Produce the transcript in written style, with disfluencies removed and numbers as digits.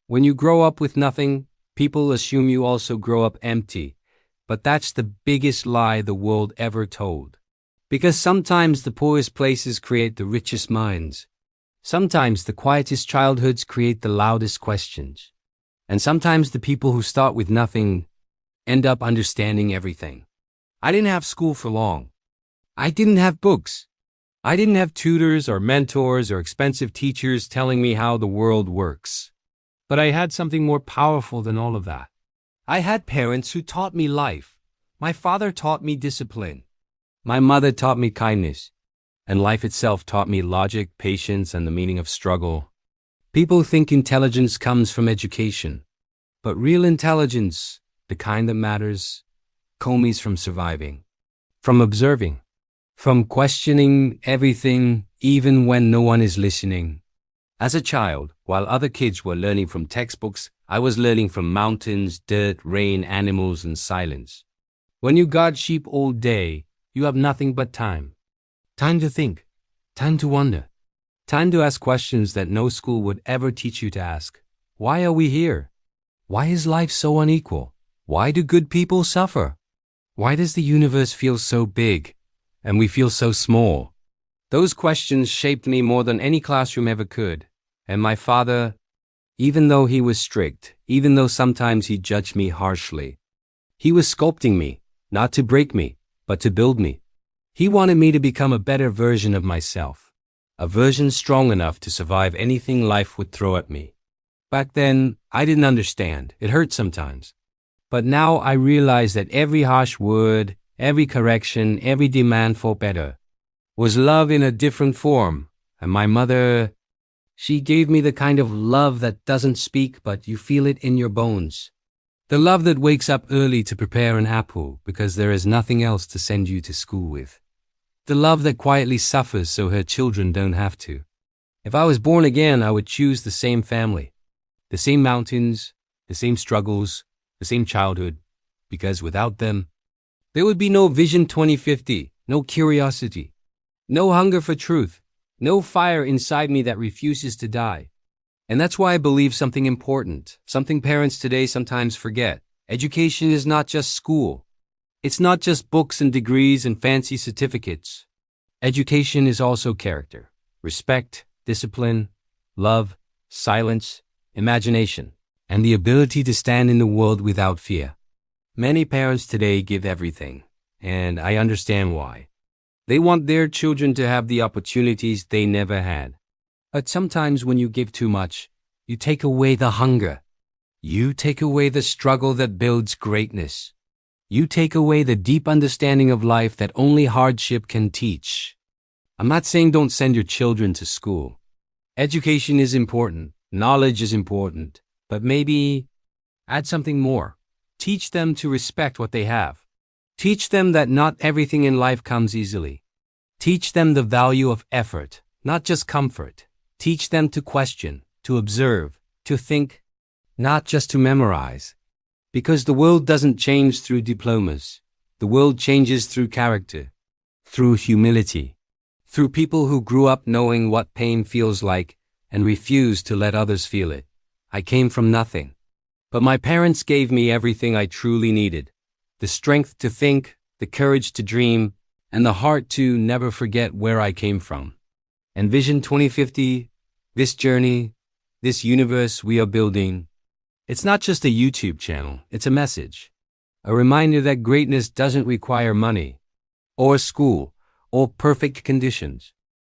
When you grow up with nothing, people assume you also grow up empty. But that's the biggest lie the world ever told. Because sometimes the poorest places create the richest minds. Sometimes the quietest childhoods create the loudest questions. And sometimes the people who start with nothing end up understanding everything. I didn't have school for long. I didn't have books. I didn't have tutors or mentors or expensive teachers telling me how the world works. But I had something more powerful than all of that. I had parents who taught me life. My father taught me discipline. My mother taught me kindness. And life itself taught me logic, patience, and the meaning of struggle. People think intelligence comes from education. But real intelligence, the kind that matters, comes from surviving. From observing. From questioning everything, even when no one is listening. As a child, while other kids were learning from textbooks, I was learning from mountains, dirt, rain, animals, and silence. When you guard sheep all day, you have nothing but time. Time to think. Time to wonder. Time to ask questions that no school would ever teach you to ask. Why are we here? Why is life so unequal? Why do good people suffer? Why does the universe feel so big, and we feel so small? Those questions shaped me more than any classroom ever could. And my father, even though he was strict, even though sometimes he judged me harshly, he was sculpting me, not to break me, but to build me. He wanted me to become a better version of myself, a version strong enough to survive anything life would throw at me. Back then, I didn't understand. It hurt sometimes. But now I realize that every harsh word, every correction, every demand for better was love in a different form. And my mother, she gave me the kind of love that doesn't speak, but you feel it in your bones. The love that wakes up early to prepare an apple because there is nothing else to send you to school with. The love that quietly suffers so her children don't have to. If I was born again, I would choose the same family, the same mountains, the same struggles, the same childhood, because without them, there would be no Vision 2050, no curiosity, no hunger for truth, no fire inside me that refuses to die. And that's why I believe something important, something parents today sometimes forget. Education is not just school. It's not just books and degrees and fancy certificates. Education is also character, respect, discipline, love, silence, imagination, and the ability to stand in the world without fear. Many parents today give everything, and I understand why. They want their children to have the opportunities they never had. But sometimes when you give too much, you take away the hunger. You take away the struggle that builds greatness. You take away the deep understanding of life that only hardship can teach. I'm not saying don't send your children to school. Education is important. Knowledge is important. But maybe add something more. Teach them to respect what they have. Teach them that not everything in life comes easily. Teach them the value of effort, not just comfort. Teach them to question, to observe, to think, not just to memorize. Because the world doesn't change through diplomas. The world changes through character, through humility, through people who grew up knowing what pain feels like and refuse to let others feel it. I came from nothing. But my parents gave me everything I truly needed. The strength to think, the courage to dream, and the heart to never forget where I came from. And Vision 2050, this journey, this universe we are building, it's not just a YouTube channel, it's a message. A reminder that greatness doesn't require money, or school, or perfect conditions.